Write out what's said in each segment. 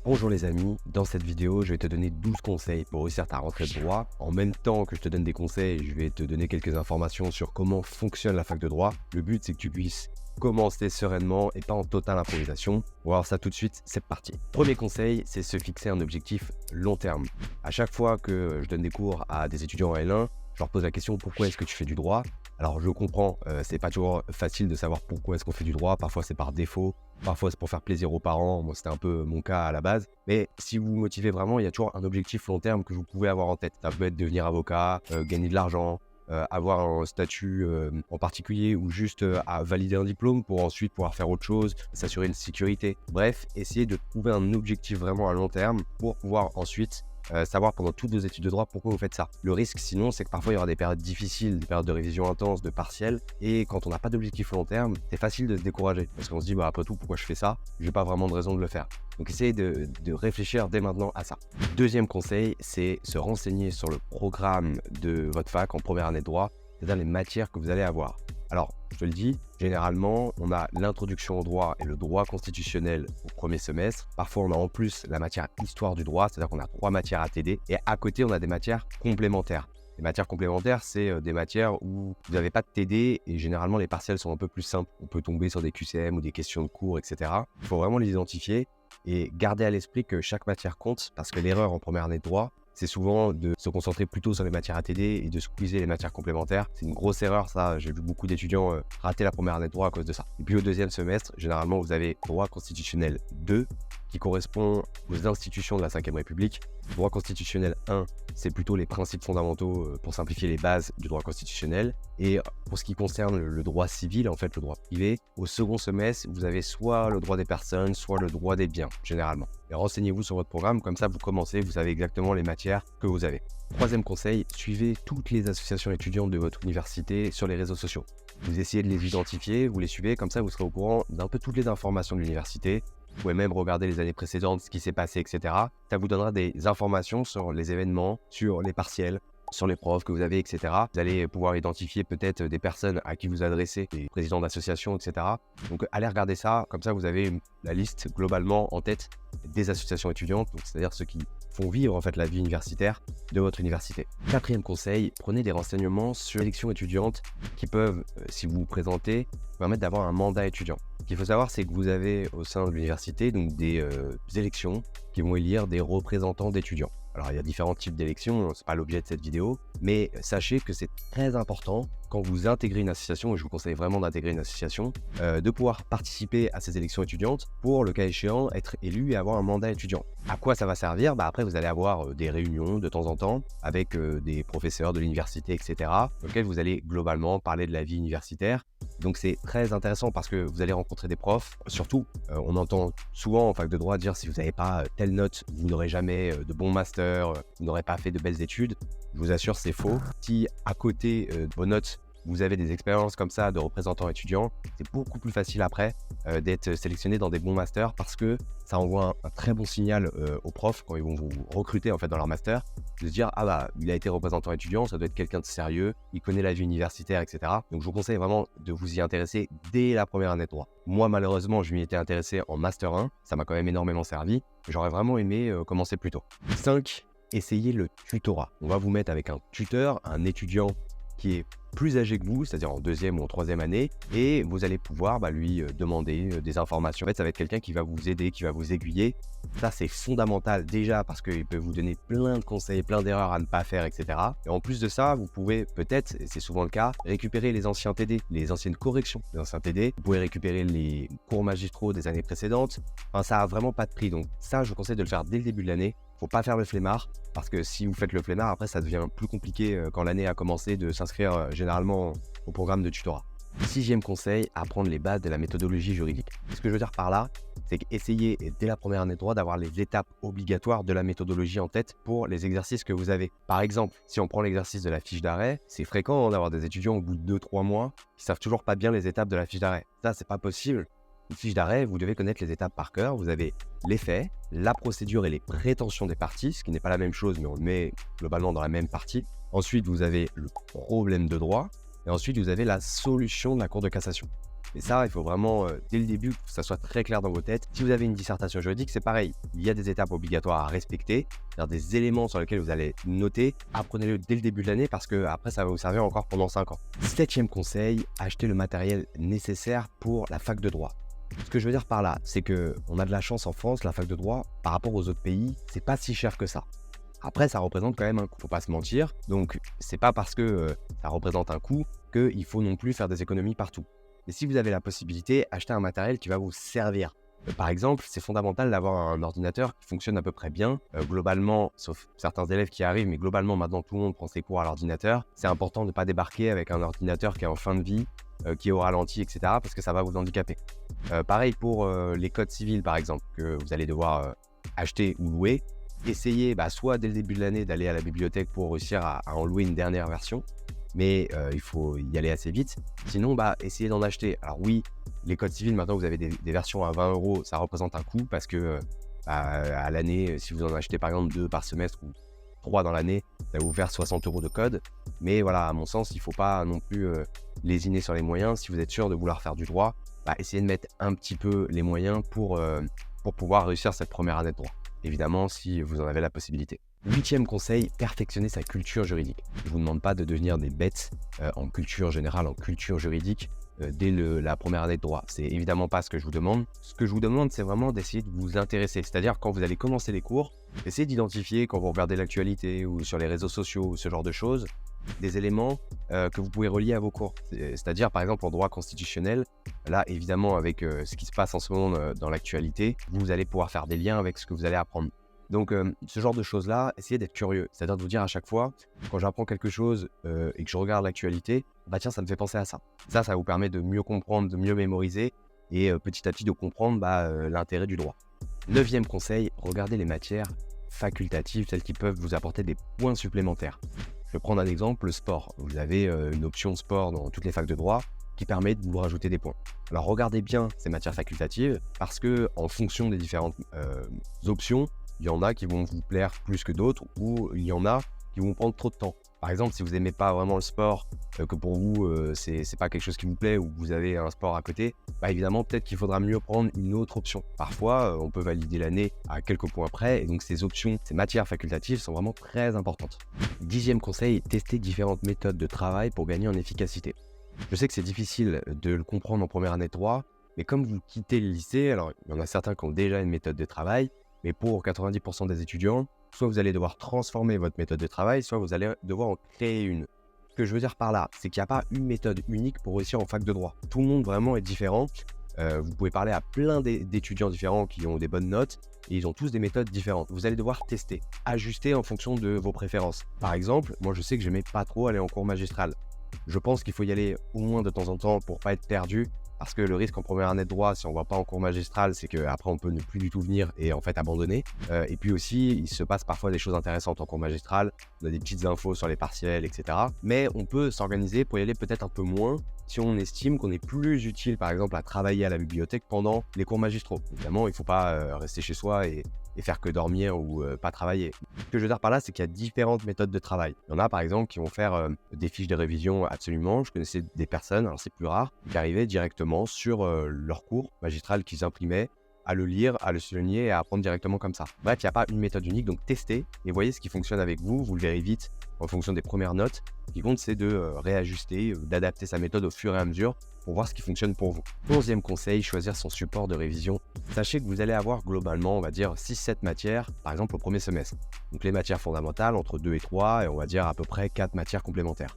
Bonjour les amis, dans cette vidéo, je vais te donner 12 conseils pour réussir ta rentrée de droit. En même temps que je te donne des conseils, je vais te donner quelques informations sur comment fonctionne la fac de droit. Le but, c'est que tu puisses commencer sereinement et pas en totale improvisation. On va voir ça tout de suite, c'est parti. Premier conseil, c'est se fixer un objectif long terme. À chaque fois que je donne des cours à des étudiants en L1, je leur pose la question: pourquoi est-ce que tu fais du droit? Alors je comprends, c'est pas toujours facile de savoir pourquoi est-ce qu'on fait du droit, parfois c'est par défaut, parfois c'est pour faire plaisir aux parents, moi c'était un peu mon cas à la base. Mais si vous vous motivez vraiment, il y a toujours un objectif long terme que vous pouvez avoir en tête. Ça peut être devenir avocat, gagner de l'argent, avoir un statut en particulier ou juste à valider un diplôme pour ensuite pouvoir faire autre chose, s'assurer une sécurité. Bref, essayez de trouver un objectif vraiment à long terme pour pouvoir ensuite savoir pendant toutes vos études de droit pourquoi vous faites ça. Le risque sinon, c'est que parfois il y aura des périodes difficiles, des périodes de révision intense, de partiels, et quand on n'a pas d'objectif long terme, c'est facile de se décourager parce qu'on se dit après tout, pourquoi je fais ça? J'ai pas vraiment de raison de le faire. Donc essayez de réfléchir dès maintenant à ça. Deuxième conseil, c'est se renseigner sur le programme de votre fac en première année de droit, c'est-à-dire les matières que vous allez avoir. Alors, je te le dis, généralement, on a l'introduction au droit et le droit constitutionnel au premier semestre. Parfois, on a en plus la matière histoire du droit, c'est-à-dire qu'on a 3 matières à TD. Et à côté, on a des matières complémentaires. Les matières complémentaires, c'est des matières où vous n'avez pas de TD et généralement, les partiels sont un peu plus simples. On peut tomber sur des QCM ou des questions de cours, etc. Il faut vraiment les identifier et garder à l'esprit que chaque matière compte parce que l'erreur en première année de droit, c'est souvent de se concentrer plutôt sur les matières ATD et de squeezer les matières complémentaires. C'est une grosse erreur, ça. J'ai vu beaucoup d'étudiants rater la première année de droit à cause de ça. Et puis au deuxième semestre, généralement, vous avez droit constitutionnel 2 qui correspond aux institutions de la 5e République. Droit constitutionnel 1, c'est plutôt les principes fondamentaux pour simplifier les bases du droit constitutionnel. Et pour ce qui concerne le droit civil, en fait, le droit privé, au second semestre, vous avez soit le droit des personnes, soit le droit des biens, généralement. Et renseignez-vous sur votre programme, comme ça vous commencez, vous savez exactement les matières que vous avez. Troisième conseil, suivez toutes les associations étudiantes de votre université sur les réseaux sociaux. Vous essayez de les identifier, vous les suivez, comme ça vous serez au courant d'un peu toutes les informations de l'université. Vous pouvez même regarder les années précédentes, ce qui s'est passé, etc. Ça vous donnera des informations sur les événements, sur les partiels, sur les profs que vous avez, etc. Vous allez pouvoir identifier peut-être des personnes à qui vous adressez, des présidents d'associations, etc. Donc allez regarder ça, comme ça vous avez la liste globalement en tête des associations étudiantes, c'est-à-dire ceux qui font vivre en fait la vie universitaire de votre université. Quatrième conseil, prenez des renseignements sur les élections étudiantes qui peuvent, si vous vous présentez, vous permettre d'avoir un mandat étudiant. Ce qu'il faut savoir, c'est que vous avez au sein de l'université donc des élections qui vont élire des représentants d'étudiants. Alors, il y a différents types d'élections, ce n'est pas l'objet de cette vidéo, mais sachez que c'est très important quand vous intégrez une association, et je vous conseille vraiment d'intégrer une association, de pouvoir participer à ces élections étudiantes pour, le cas échéant, être élu et avoir un mandat étudiant. À quoi ça va servir? Après, vous allez avoir des réunions de temps en temps avec des professeurs de l'université, etc., dans lesquels vous allez globalement parler de la vie universitaire. Donc c'est très intéressant parce que vous allez rencontrer des profs. Surtout, on entend souvent en fac de droit dire si vous n'avez pas telle note, vous n'aurez jamais de bon master, vous n'aurez pas fait de belles études. Je vous assure, c'est faux. Si à côté de vos notes, vous avez des expériences comme ça de représentants étudiants, c'est beaucoup plus facile après d'être sélectionné dans des bons masters parce que ça envoie un très bon signal aux profs quand ils vont vous recruter en fait dans leur master, de se dire ah bah il a été représentant étudiant, ça doit être quelqu'un de sérieux, il connaît la vie universitaire, etc. Donc je vous conseille vraiment de vous y intéresser dès la première année de droit. Moi malheureusement je m'y étais intéressé en master 1, ça m'a quand même énormément servi, j'aurais vraiment aimé commencer plus tôt. 5. Essayez le tutorat. On va vous mettre avec un tuteur, un étudiant qui est plus âgé que vous, c'est-à-dire en deuxième ou en troisième année, et vous allez pouvoir lui demander des informations. En fait, ça va être quelqu'un qui va vous aider, qui va vous aiguiller. Ça, c'est fondamental déjà parce qu'il peut vous donner plein de conseils, plein d'erreurs à ne pas faire, etc. Et en plus de ça, vous pouvez peut-être, et c'est souvent le cas, récupérer les anciens TD, les anciennes corrections des anciens TD. Vous pouvez récupérer les cours magistraux des années précédentes. Enfin, ça n'a vraiment pas de prix. Donc ça, je vous conseille de le faire dès le début de l'année. Faut pas faire le flemmard parce que si vous faites le flemmard, après ça devient plus compliqué quand l'année a commencé de s'inscrire généralement au programme de tutorat. 6e conseil, apprendre les bases de la méthodologie juridique. Ce que je veux dire par là, c'est qu'essayez dès la première année de droit d'avoir les étapes obligatoires de la méthodologie en tête pour les exercices que vous avez. Par exemple, si on prend l'exercice de la fiche d'arrêt, c'est fréquent d'avoir des étudiants au bout de 2-3 mois qui savent toujours pas bien les étapes de la fiche d'arrêt. Ça, c'est pas possible. Une fiche d'arrêt, vous devez connaître les étapes par cœur. Vous avez les faits, la procédure et les prétentions des parties, ce qui n'est pas la même chose, mais on le met globalement dans la même partie. Ensuite, vous avez le problème de droit. Et ensuite, vous avez la solution de la Cour de cassation. Et ça, il faut vraiment, dès le début, que ça soit très clair dans vos têtes. Si vous avez une dissertation juridique, c'est pareil. Il y a des étapes obligatoires à respecter, c'est-à-dire des éléments sur lesquels vous allez noter. Apprenez-le dès le début de l'année parce que après, ça va vous servir encore pendant 5 ans. 7e conseil, achetez le matériel nécessaire pour la fac de droit. Ce que je veux dire par là, c'est qu'on a de la chance en France, la fac de droit, par rapport aux autres pays, c'est pas si cher que ça. Après, ça représente quand même un coût, faut pas se mentir. Donc, c'est pas parce que ça représente un coût qu'il faut non plus faire des économies partout. Mais si vous avez la possibilité, achetez un matériel qui va vous servir. Par exemple, c'est fondamental d'avoir un ordinateur qui fonctionne à peu près bien. Globalement, sauf certains élèves qui arrivent, mais globalement, maintenant, tout le monde prend ses cours à l'ordinateur. C'est important de ne pas débarquer avec un ordinateur qui est en fin de vie, qui est au ralenti, etc. parce que ça va vous handicaper. Pareil pour les codes civils, par exemple, que vous allez devoir acheter ou louer. Essayez soit dès le début de l'année d'aller à la bibliothèque pour réussir à en louer une dernière version. Mais il faut y aller assez vite. Sinon, essayez d'en acheter. Alors oui, les codes civils, maintenant, vous avez des versions à 20 €. Ça représente un coût parce que à l'année, si vous en achetez par exemple 2 par semestre ou 3 dans l'année, ça va vous faire 60 € de code. Mais voilà, à mon sens, il ne faut pas non plus lésiner sur les moyens. Si vous êtes sûr de vouloir faire du droit, essayez de mettre un petit peu les moyens pour pouvoir réussir cette première année de droit. Évidemment, si vous en avez la possibilité. 8e conseil, perfectionner sa culture juridique. Je ne vous demande pas de devenir des bêtes en culture générale, en culture juridique dès la première année de droit. C'est évidemment pas ce que je vous demande. Ce que je vous demande, c'est vraiment d'essayer de vous intéresser. C'est-à-dire, quand vous allez commencer les cours, essayez d'identifier, quand vous regardez l'actualité ou sur les réseaux sociaux ou ce genre de choses, des éléments que vous pouvez relier à vos cours. C'est-à-dire, par exemple, en droit constitutionnel, là, évidemment, avec ce qui se passe en ce moment dans l'actualité, vous allez pouvoir faire des liens avec ce que vous allez apprendre. Donc, ce genre de choses-là, essayez d'être curieux. C'est-à-dire de vous dire à chaque fois, quand j'apprends quelque chose et que je regarde l'actualité, tiens, ça me fait penser à ça. Ça vous permet de mieux comprendre, de mieux mémoriser et petit à petit de comprendre l'intérêt du droit. 9e conseil, regardez les matières facultatives, celles qui peuvent vous apporter des points supplémentaires. Je vais prendre un exemple, le sport. Vous avez une option sport dans toutes les facs de droit qui permet de vous rajouter des points. Alors, regardez bien ces matières facultatives parce que en fonction des différentes options, il y en a qui vont vous plaire plus que d'autres ou il y en a qui vont prendre trop de temps. Par exemple, si vous n'aimez pas vraiment le sport, que pour vous, c'est pas quelque chose qui vous plaît ou que vous avez un sport à côté, évidemment, peut-être qu'il faudra mieux prendre une autre option. Parfois, on peut valider l'année à quelques points près et donc ces options, ces matières facultatives sont vraiment très importantes. 10e conseil, tester différentes méthodes de travail pour gagner en efficacité. Je sais que c'est difficile de le comprendre en première année de droit, mais comme vous quittez le lycée, alors il y en a certains qui ont déjà une méthode de travail, mais pour 90% des étudiants, soit vous allez devoir transformer votre méthode de travail, soit vous allez devoir en créer une. Ce que je veux dire par là, c'est qu'il n'y a pas une méthode unique pour réussir en fac de droit. Tout le monde vraiment est différent. Vous pouvez parler à plein d'étudiants différents qui ont des bonnes notes et ils ont tous des méthodes différentes. Vous allez devoir tester, ajuster en fonction de vos préférences. Par exemple, moi je sais que j'aimais pas trop aller en cours magistral. Je pense qu'il faut y aller au moins de temps en temps pour pas être perdu. Parce que le risque en première année de droit, si on ne va pas en cours magistral, c'est qu'après on peut ne plus du tout venir et en fait abandonner. Et puis aussi, il se passe parfois des choses intéressantes en cours magistral. On a des petites infos sur les partiels, etc. Mais on peut s'organiser pour y aller peut-être un peu moins si on estime qu'on est plus utile, par exemple, à travailler à la bibliothèque pendant les cours magistraux. Évidemment, il ne faut pas rester chez soi et faire que dormir ou pas travailler. Ce que je veux dire par là, c'est qu'il y a différentes méthodes de travail. Il y en a par exemple qui vont faire des fiches de révision absolument. Je connaissais des personnes, alors c'est plus rare, qui arrivaient directement sur leur cours magistral qu'ils imprimaient, à le lire, à le souligner et à apprendre directement comme ça. Bref, il n'y a pas une méthode unique, donc testez et voyez ce qui fonctionne avec vous. Vous le verrez vite en fonction des premières notes. Ce qui compte, c'est de réajuster, d'adapter sa méthode au fur et à mesure pour voir ce qui fonctionne pour vous. 11e conseil, choisir son support de révision. Sachez que vous allez avoir globalement, on va dire, 6-7 matières, par exemple au premier semestre. Donc les matières fondamentales, entre 2 et 3, et on va dire à peu près 4 matières complémentaires.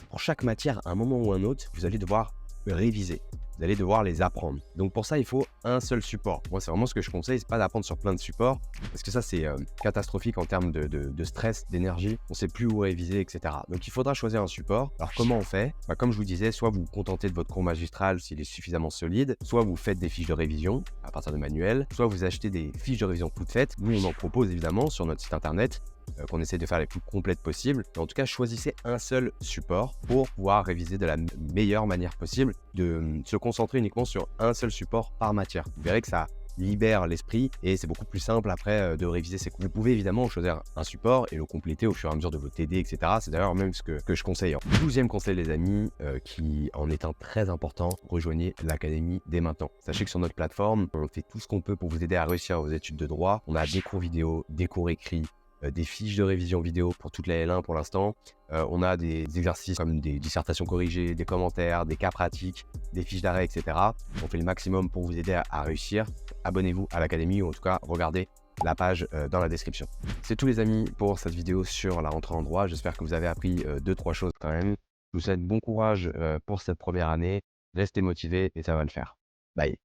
Pour chaque matière, à un moment ou un autre, vous allez devoir réviser. Vous allez devoir les apprendre. Donc pour ça, il faut un seul support. Moi, c'est vraiment ce que je conseille, c'est pas d'apprendre sur plein de supports, parce que ça, c'est catastrophique en termes de stress, d'énergie. On ne sait plus où réviser, etc. Donc il faudra choisir un support. Alors comment on fait? Comme je vous disais, soit vous vous contentez de votre cours magistral s'il est suffisamment solide, soit vous faites des fiches de révision à partir de manuels, soit vous achetez des fiches de révision toutes faites. Nous, on en propose évidemment sur notre site internet, qu'on essaie de faire les plus complètes possibles. Mais en tout cas, choisissez un seul support pour pouvoir réviser de la meilleure manière possible, de se concentrer uniquement sur un seul support par matière. Vous verrez que ça libère l'esprit et c'est beaucoup plus simple après de réviser ses cours. Vous pouvez évidemment choisir un support et le compléter au fur et à mesure de vos TD, etc. C'est d'ailleurs même ce que je conseille. 12e conseil les amis, qui en est un très important, rejoignez l'académie dès maintenant. Sachez que sur notre plateforme, on fait tout ce qu'on peut pour vous aider à réussir vos études de droit. On a des cours vidéo, des cours écrits, des fiches de révision vidéo pour toute la L1 pour l'instant. On a des exercices comme des dissertations corrigées, des commentaires, des cas pratiques, des fiches d'arrêt, etc. On fait le maximum pour vous aider à réussir. Abonnez-vous à l'académie ou en tout cas, regardez la page dans la description. C'est tout les amis pour cette vidéo sur la rentrée en droit. J'espère que vous avez appris 2-3 choses quand même. Je vous souhaite bon courage pour cette première année. Restez motivés et ça va le faire. Bye.